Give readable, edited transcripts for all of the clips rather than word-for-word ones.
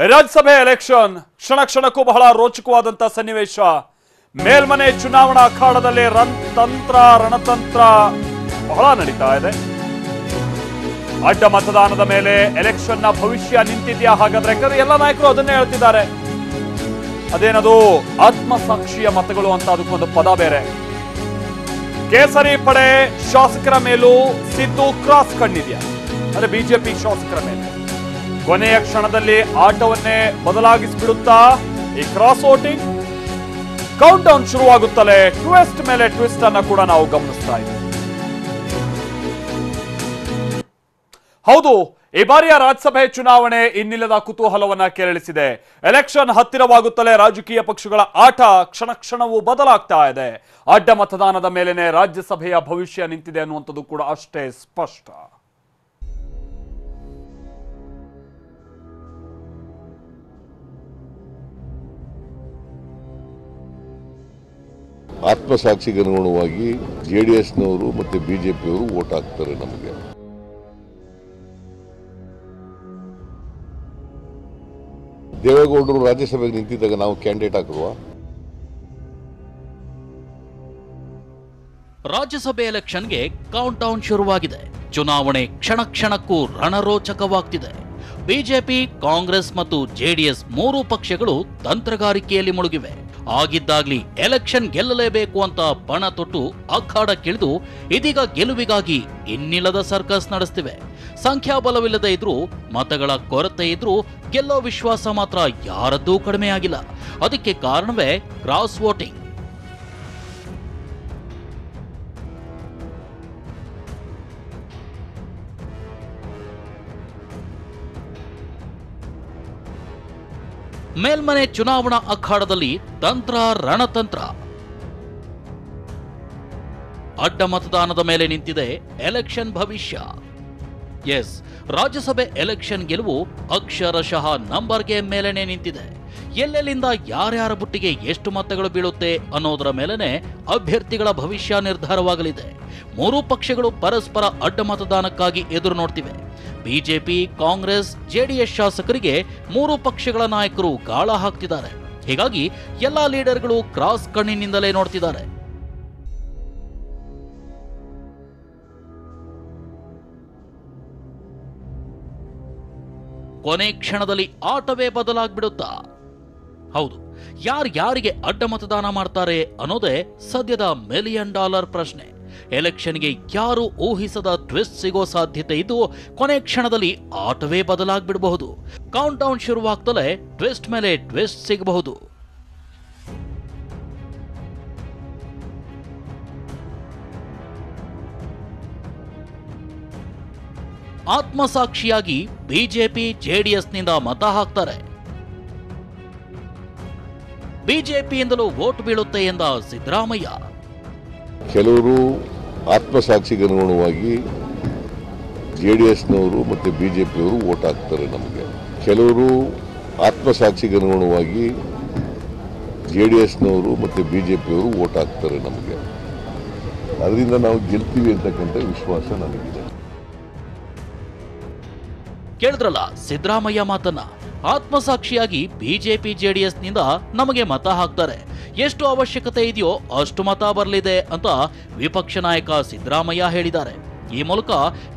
ರಾಜ್ಯಸಭೆ ಎಲೆಕ್ಷನ್ ಕ್ಷಣ ಕ್ಷಣಕ್ಕೂ ಬಹಳ ರೋಚಕವಾದಂತ ಸನ್ನಿವೇಶ. ಮೇಲ್ಮನೆ ಚುನಾವಣಾ ಅಖಾಡದಲ್ಲಿ ರಣತಂತ್ರ ಬಹಳ ನಡೀತಾ ಇದೆ. ಅಡ್ಡ ಮತದಾನದ ಮೇಲೆ ಎಲೆಕ್ಷನ್ ನ ಭವಿಷ್ಯ ನಿಂತಿದ್ಯಾ? ಹಾಗಾದ್ರೆ ಎಲ್ಲ ನಾಯಕರು ಅದನ್ನೇ ಹೇಳ್ತಿದ್ದಾರೆ. ಅದೇನದು ಆತ್ಮಸಾಕ್ಷಿಯ ಮತಗಳು ಅಂತ, ಅದಕ್ಕೊಂದು ಪದ ಬೇರೆ. ಕೇಸರಿ ಪಡೆ ಶಾಸಕರ ಮೇಲೂ ಸಿದ್ದು ಕ್ರಾಸ್ ಕಂಡಿದ್ಯಾ ಅಂದ್ರೆ ಬಿಜೆಪಿ ಶಾಸಕರ ಮೇಲೆ ಕೊನೆಯ ಕ್ಷಣದಲ್ಲಿ ಆಟವನ್ನೇ ಬದಲಾಗಿಸಿಬಿಡುತ್ತಾ ಈ ಕ್ರಾಸ್ ವೋಟಿಂಗ್. ಕೌಂಟ್ ಡೌನ್ ಶುರುವಾಗುತ್ತಲೇ ಟ್ವಿಸ್ಟ್ ಮೇಲೆ ಟ್ವಿಸ್ಟ್ ಅನ್ನ ಕೂಡ ನಾವು ಗಮನಿಸ್ತಾ ಇದ್ದೀವಿ. ಹೌದು, ಈ ಬಾರಿಯ ರಾಜ್ಯಸಭೆ ಚುನಾವಣೆ ಇನ್ನಿಲ್ಲದ ಕುತೂಹಲವನ್ನ ಕೆರಳಿಸಿದೆ. ಎಲೆಕ್ಷನ್ ಹತ್ತಿರವಾಗುತ್ತಲೇ ರಾಜಕೀಯ ಪಕ್ಷಗಳ ಆಟ ಕ್ಷಣ ಕ್ಷಣವೂ ಬದಲಾಗ್ತಾ ಇದೆ. ಅಡ್ಡ ಮತದಾನದ ಮೇಲೆನೆ ರಾಜ್ಯಸಭೆಯ ಭವಿಷ್ಯ ನಿಂತಿದೆ ಅನ್ನುವಂಥದ್ದು ಕೂಡ ಅಷ್ಟೇ ಸ್ಪಷ್ಟ. ಆತ್ಮಸಾಕ್ಷಿಗೆ ಅನುಗುಣವಾಗಿ ಜೆಡಿಎಸ್ನವರು ಮತ್ತೆ ಬಿಜೆಪಿಯವರು ವೋಟ್ ಹಾಕ್ತಾರೆ. ನಮಗೆ ದೇವೇಗೌಡರು ರಾಜ್ಯಸಭೆಗೆ ನಿಂತಿದ್ದಾಗ ನಾವು ಕ್ಯಾಂಡಿಡೇಟ್ ಹಾಕುವ. ರಾಜ್ಯಸಭೆ ಎಲೆಕ್ಷನ್ಗೆ ಕೌಂಟ್ ಡೌನ್ ಶುರುವಾಗಿದೆ. ಚುನಾವಣೆ ಕ್ಷಣ ಕ್ಷಣಕ್ಕೂ ರಣರೋಚಕವಾಗ್ತಿದೆ. ಬಿಜೆಪಿ, ಕಾಂಗ್ರೆಸ್ ಮತ್ತು ಜೆಡಿಎಸ್ ಮೂರೂ ಪಕ್ಷಗಳು ತಂತ್ರಗಾರಿಕೆಯಲ್ಲಿ ಮುಳುಗಿವೆ. ಆಗಿದ್ದಾಗ್ಲಿ ಎಲೆಕ್ಷನ್ ಗೆಲ್ಲಲೇಬೇಕು ಅಂತ ಪಣ ತೊಟ್ಟು ಅಖಾಡಕ್ಕಿಳಿದು ಇದೀಗ ಗೆಲುವಿಗಾಗಿ ಇನ್ನಿಲ್ಲದ ಸರ್ಕಸ್ ನಡೆಸ್ತಿವೆ. ಸಂಖ್ಯಾಬಲವಿಲ್ಲದೆ ಇದ್ರೂ, ಮತಗಳ ಕೊರತೆ ಇದ್ರೂ ಗೆಲ್ಲೋ ವಿಶ್ವಾಸ ಮಾತ್ರ ಯಾರದ್ದೂ ಕಡಿಮೆಯಾಗಿಲ್ಲ. ಅದಕ್ಕೆ ಕಾರಣವೇ ಕ್ರಾಸ್ ವೋಟಿಂಗ್. ಮೇಲ್ಮನೆ ಚುನಾವಣಾ ಅಖಾಡದಲ್ಲಿ ರಣತಂತ್ರ. ಅಡ್ಡ ಮತದಾನದ ಮೇಲೆ ನಿಂತಿದೆ ಎಲೆಕ್ಷನ್ ಭವಿಷ್ಯ. ಎಸ್, ರಾಜ್ಯಸಭೆ ಎಲೆಕ್ಷನ್ ಗೆಲುವು ಅಕ್ಷರಶಃ ನಂಬರ್ ಗೇಮ್ ಮೇಲೆನೆ ನಿಂತಿದೆ. ಎಲ್ಲೆಲ್ಲಿಂದ ಯಾರ್ಯಾರ ಬುಟ್ಟಿಗೆ ಎಷ್ಟು ಮತಗಳು ಬೀಳುತ್ತೆ ಅನ್ನೋದರ ಮೇಲೆನೆ ಅಭ್ಯರ್ಥಿಗಳ ಭವಿಷ್ಯ ನಿರ್ಧಾರವಾಗಲಿದೆ. ಮೂರೂ ಪಕ್ಷಗಳು ಪರಸ್ಪರ ಅಡ್ಡ ಮತದಾನಕ್ಕಾಗಿ ಎದುರು ನೋಡ್ತಿವೆ. ಬಿಜೆಪಿ, ಕಾಂಗ್ರೆಸ್, ಜೆಡಿಎಸ್ ಶಾಸಕರಿಗೆ ಮೂರೂ ಪಕ್ಷಗಳ ನಾಯಕರು ಗಾಳ ಹಾಕ್ತಿದ್ದಾರೆ. ಹೀಗಾಗಿ ಎಲ್ಲಾ ಲೀಡರ್ಗಳು ಕ್ರಾಸ್ ಕಣ್ಣಿನಿಂದಲೇ ನೋಡ್ತಿದ್ದಾರೆ. ಕೊನೆ ಕ್ಷಣದಲ್ಲಿ ಆಟವೇ ಬದಲಾಗ್ಬಿಡುತ್ತಾ? ಹೌದು, ಯಾರಿಗೆ ಅಡ್ಡ ಮತದಾನ ಮಾಡ್ತಾರೆ ಅನ್ನೋದೇ ಸದ್ಯದ $1 ಮಿಲಿಯನ್ ಪ್ರಶ್ನೆ. ಎಲೆಕ್ಷನ್ಗೆ ಯಾರು ಊಹಿಸದ ಟ್ವಿಸ್ಟ್ ಸಿಗೋ ಸಾಧ್ಯತೆ ಇದ್ದು, ಕೊನೆ ಕ್ಷಣದಲ್ಲಿ ಆಟವೇ ಬದಲಾಗ್ಬಿಡಬಹುದು. ಕೌಂಟ್ ಡೌನ್ ಶುರುವಾಗ್ತಲೇ ಟ್ವಿಸ್ಟ್ ಮೇಲೆ ಟ್ವಿಸ್ಟ್ ಸಿಗಬಹುದು. ಆತ್ಮಸಾಕ್ಷಿಯಾಗಿ ಬಿಜೆಪಿ, ಜೆಡಿಎಸ್ನಿಂದ ಮತ ಹಾಕ್ತಾರೆ. ಬಿಜೆಪಿಯಿಂದಲೂ ವೋಟ್ ಬೀಳುತ್ತೆ ಎಂದ ಸಿದ್ದರಾಮಯ್ಯ. ಕೆಲವರು ಆತ್ಮಸಾಕ್ಷಿಗೆ ಅನುಗುಣವಾಗಿ ಜೆಡಿಎಸ್ನವರು ಮತ್ತೆ ಬಿಜೆಪಿಯವರು ವೋಟ್ ಹಾಕ್ತಾರೆ. ನಮಗೆ ಕೆಲವರು ಆತ್ಮಸಾಕ್ಷಿಗೆ ಅನುಗುಣವಾಗಿ ಜೆಡಿಎಸ್ನವರು ಮತ್ತೆ ಬಿಜೆಪಿಯವರು ವೋಟ್ ಹಾಕ್ತಾರೆ. ನಮಗೆ ಅದರಿಂದ ನಾವು ಗೆಲ್ತೀವಿ ಅಂತಕ್ಕಂಥ ವಿಶ್ವಾಸ ನನಗಿದೆ. ಕೇಳಿದ್ರಲ್ಲ ಸಿದ್ದರಾಮಯ್ಯ ಮಾತನ್ನ. ಆತ್ಮಸಾಕ್ಷಿಯಾಗಿ ಬಿಜೆಪಿ, ಜೆಡಿಎಸ್ನಿಂದ ನಮಗೆ ಮತ ಹಾಕ್ತಾರೆ, ಎಷ್ಟು ಅವಶ್ಯಕತೆ ಇದೆಯೋ ಅಷ್ಟು ಮತ ಬರಲಿದೆ ಅಂತ ವಿಪಕ್ಷ ನಾಯಕ ಸಿದ್ದರಾಮಯ್ಯ ಹೇಳಿದ್ದಾರೆ. ಈ ಮೂಲಕ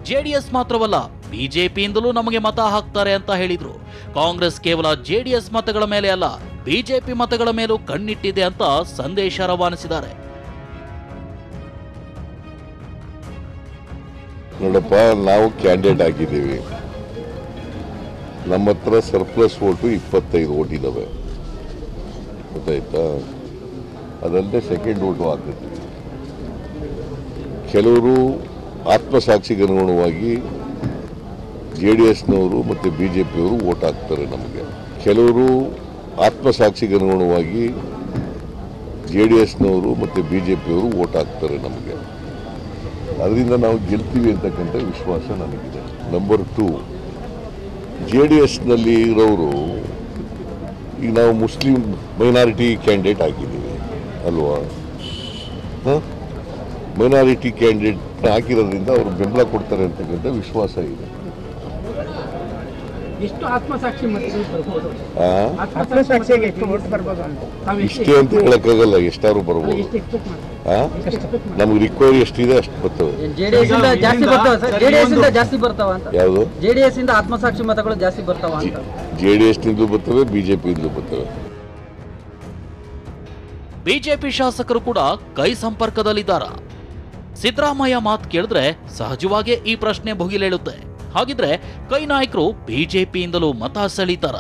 ಜೆಡಿಎಸ್ ಮಾತ್ರವಲ್ಲ, ಬಿಜೆಪಿಯಿಂದಲೂ ನಮಗೆ ಮತ ಹಾಕ್ತಾರೆ ಅಂತ ಹೇಳಿದ್ರು. ಕಾಂಗ್ರೆಸ್ ಕೇವಲ ಜೆಡಿಎಸ್ ಮತಗಳ ಮೇಲೆ ಅಲ್ಲ, ಬಿಜೆಪಿ ಮತಗಳ ಮೇಲೂ ಕಣ್ಣಿಟ್ಟಿದೆ ಅಂತ ಸಂದೇಶ ರವಾನಿಸಿದ್ದಾರೆ. ನೋಡಪ್ಪ, ನಾವು ಕ್ಯಾಂಡಿಡೇಟ್ ಆಗಿದ್ದೀವಿ. ನಮ್ಮ ಹತ್ರ ಸರ್ಪ್ಲಸ್ ವೋಟು 25 ವೋಟ್ ಇದ್ದಾವೆ, ಗೊತ್ತಾಯ್ತಾ? ಅದಲ್ಲದೆ ಸೆಕೆಂಡ್ ವೋಟು ಹಾಕಿದ್ವಿ. ಕೆಲವರು ಆತ್ಮಸಾಕ್ಷಿಗೆ ಅನುಗುಣವಾಗಿ ಜೆಡಿಎಸ್ನವರು ಮತ್ತು ಬಿಜೆಪಿಯವರು ವೋಟ್ ಹಾಕ್ತಾರೆ. ನಮಗೆ ಕೆಲವರು ಆತ್ಮಸಾಕ್ಷಿಗೆ ಅನುಗುಣವಾಗಿ ಜೆಡಿಎಸ್ನವರು ಮತ್ತು ಬಿಜೆಪಿಯವರು ವೋಟ್ ಹಾಕ್ತಾರೆ. ನಮಗೆ ಅದರಿಂದ ನಾವು ಗೆಲ್ತೀವಿ ಅಂತಕ್ಕಂಥ ವಿಶ್ವಾಸ ನನಗಿದೆ. ನಂಬರ್ 2, ಜೆಡಿಎಸ್ನಲ್ಲಿ ಇರೋರು, ಈಗ ನಾವು ಮುಸ್ಲಿಂ ಮೈನಾರಿಟಿ ಕ್ಯಾಂಡಿಡೇಟ್ ಆಗಿದ್ದೀವಿ ಅಲ್ವಾ? ಮೈನಾರಿಟಿ ಕ್ಯಾಂಡಿಡೇಟ್ ಹಾಕಿರೋದ್ರಿಂದ ಅವರು ಬೆಂಬಲ ಕೊಡ್ತಾರೆ ಅಂತಕ್ಕಂಥ ವಿಶ್ವಾಸ ಇದೆ. ಎಷ್ಟು ಆತ್ಮಸಾಕ್ಷಿ ಮತಗಳು ಬರ್ಬೋದು? ಆ? ಆತ್ಮಸಾಕ್ಷಿಗೆ ಎಷ್ಟು ವೋಟ್ ಬರ್ಬೋದು ಅಂತ ತಾವು ಇಷ್ಟೇ ಅಂತ ಹೇಳಕ್ಕಾಗಲ್ಲ, ಎಷ್ಟಾದ್ರು ಬರ್ಬೋದು. ಎಷ್ಟು ಎಕ್ಸ್ಪೆಕ್ಟ್ ಮಾಡ್ತೀವಿ? ನಮ್ಗೆ ರಿಕ್ವೈರಿ ಎಷ್ಟಿದೆ ಅಷ್ಟು ಬರ್ತವೆ. ಜೆಡಿಎಸ್ ಇಂದ ಜಾಸ್ತಿ ಬರ್ತಾವ ಸರ್? ಜೆಡಿಎಸ್ ಇಂದ ಜಾಸ್ತಿ ಬರ್ತಾವ ಅಂತ? ಯಾವುದು? ಜೆಡಿಎಸ್ ಇಂದ ಆತ್ಮಸಾಕ್ಷಿ ಮತಗಳು ಜಾಸ್ತಿ ಬರ್ತಾವ ಅಂತ? JDS ನಿಂದಲೂ ಬರ್ತವೆ, BJP ಬರ್ತವೆ. ಬಿಜೆಪಿ ಶಾಸಕರು ಕೂಡ ಕೈ ಸಂಪರ್ಕದಲ್ಲಿದ್ದಾರಾ? ಸಿದ್ದರಾಮಯ್ಯ ಮಾತು ಕೇಳಿದ್ರೆ ಸಹಜವಾಗೇ ಈ ಪ್ರಶ್ನೆ ಭುಗಿಲೇಳುತ್ತೆ. ಹಾಗಿದ್ರೆ ಕೈ ನಾಯಕರು ಬಿಜೆಪಿಯಿಂದಲೂ ಮತ ಸೆಳೀತಾರ?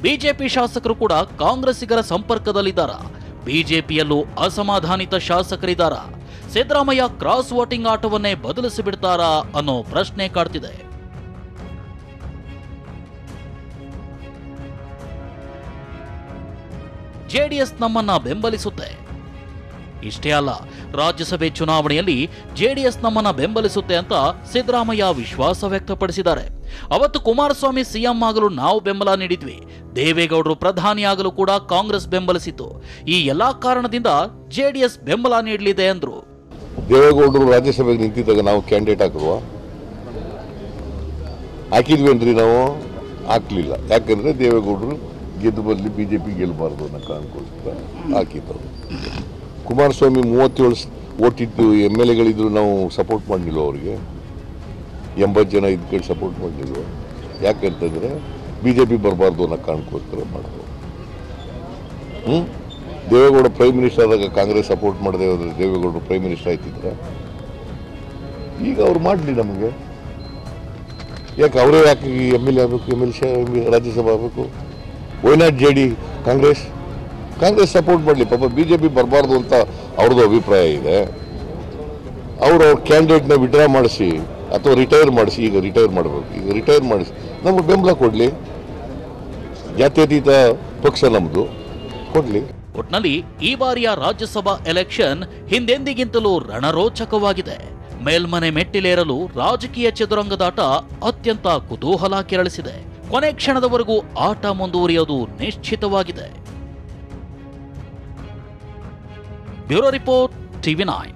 ಬಿಜೆಪಿ ಶಾಸಕರು ಕೂಡ ಕಾಂಗ್ರೆಸ್ಸಿಗರ ಸಂಪರ್ಕದಲ್ಲಿದ್ದಾರ? ಬಿಜೆಪಿಯಲ್ಲೂ ಅಸಮಾಧಾನಿತ ಶಾಸಕರಿದ್ದಾರ? ಸಿದ್ದರಾಮಯ್ಯ ಕ್ರಾಸ್ ವೋಟಿಂಗ್ ಆಟವನ್ನೇ ಬದಲಿಸಿ ಬಿಡ್ತಾರಾ ಅನ್ನೋ ಪ್ರಶ್ನೆ ಕಾಡ್ತಿದೆ. ಜೆಡಿಎಸ್ ನಮ್ಮನ್ನ ಬೆಂಬಲಿಸುತ್ತೆ. ಇಷ್ಟೇ ಅಲ್ಲ, ರಾಜ್ಯಸಭೆ ಚುನಾವಣೆಯಲ್ಲಿ ಜೆಡಿಎಸ್ ನಮ್ಮನ್ನ ಬೆಂಬಲಿಸುತ್ತೆ ಅಂತ ಸಿದ್ದರಾಮಯ್ಯ ವಿಶ್ವಾಸ ವ್ಯಕ್ತಪಡಿಸಿದ್ದಾರೆ. ಅವತ್ತು ಕುಮಾರಸ್ವಾಮಿ ಸಿಎಂ ಆಗಲು ನಾವು ಬೆಂಬಲ ನೀಡಿದ್ವಿ, ದೇವೇಗೌಡರು ಪ್ರಧಾನಿಯಾಗಲು ಕೂಡ ಕಾಂಗ್ರೆಸ್ ಬೆಂಬಲಿಸಿತು. ಈ ಎಲ್ಲಾ ಕಾರಣದಿಂದ ಜೆಡಿಎಸ್ ಬೆಂಬಲ ನೀಡಲಿದೆ ಅಂದ್ರು. ದೇವೇಗೌಡರು ರಾಜ್ಯಸಭೆಗೆ ನಿಂತಿದ್ದಾಗ ನಾವು ಕ್ಯಾಂಡಿಡೇಟ್ ಹಾಕಿದ್ವೇನ್ರಿ? ನಾವು ಹಾಕ್ಲಿಲ್ಲ. ಯಾಕಂದ್ರೆ ದೇವೇಗೌಡರು ಗೆದ್ದು ಬರಲಿ, BJP ಗೆಲ್ಲಬಾರ್ದು ಅನ್ನೋ ಕಾರಣಕ್ಕೋಸ್ಕರ ಹಾಕಿದ್ದವು. ಕುಮಾರಸ್ವಾಮಿ 37 ಓಟಿದ್ದು MLAಗಳಿದ್ರು ನಾವು ಸಪೋರ್ಟ್ ಮಾಡಲಿಲ್ಲ. ಅವರಿಗೆ 80 ಜನ ಇದ್ಕೊಂಡು ಸಪೋರ್ಟ್ ಮಾಡಲಿಲ್ಲ. ಯಾಕಂತಂದ್ರೆ BJP ಬರಬಾರ್ದು ಅನ್ನೋ ಕಾರಣಕ್ಕೋಸ್ಕರ ಮಾಡಿದ್ರು. ದೇವೇಗೌಡ ಪ್ರೈಮ್ ಮಿನಿಸ್ಟರ್ ಆದಾಗ ಕಾಂಗ್ರೆಸ್ ಸಪೋರ್ಟ್ ಮಾಡದೆ ಹೋದ್ರೆ ದೇವೇಗೌಡರು ಪ್ರೈಮ್ ಮಿನಿಸ್ಟರ್ ಆಯ್ತಿದ್ರ? ಈಗ ಅವ್ರು ಮಾಡಲಿ ನಮಗೆ ಯಾಕೆ? ಅವರೇ ಯಾಕೆ MLA ಆಗಬೇಕು, MLC ರಾಜ್ಯಸಭಾ ಆಗಬೇಕು? Why not JD Congress support ಮಾಡಲಿ. ಪಾಪ BJP ಬರಬಾರ್ದು ಅಂತ ಅವ್ರದ್ದು ಅಭಿಪ್ರಾಯ ಇದೆ. ಅವ್ರ ಕ್ಯಾಂಡಿಡೇಟ್ನ ವಿಡ್ರಾ ಮಾಡಿಸಿ ಅಥವಾ ರಿಟೈರ್ ಮಾಡಿಸಿ. ಈಗ ರಿಟೈರ್ ಮಾಡಬೇಕು. ಈಗ ರಿಟೈರ್ ಮಾಡಿಸಿ ನಮ್ಗೆ ಬೆಂಬಲ ಕೊಡಲಿ. ಜಾತ್ಯತೀತ ಪಕ್ಷ ನಮ್ಮದು, ಕೊಡಲಿ. ಒಟ್ನಲ್ಲಿ ಈ ಬಾರಿಯ ರಾಜ್ಯಸಭಾ ಎಲೆಕ್ಷನ್ ಹಿಂದೆಂದಿಗಿಂತಲೂ ರಣರೋಚಕವಾಗಿದೆ. ಮೇಲ್ಮನೆ ಮೆಟ್ಟಿಲೇರಲು ರಾಜಕೀಯ ಚದುರಂಗದಾಟ ಅತ್ಯಂತ ಕುತೂಹಲ ಕೆರಳಿಸಿದೆ. ಕೊನೆ ಕ್ಷಣದವರೆಗೂ ಆಟ ಮುಂದುವರಿಯೋದು ನಿಶ್ಚಿತವಾಗಿದೆ. Bureau report, TV9.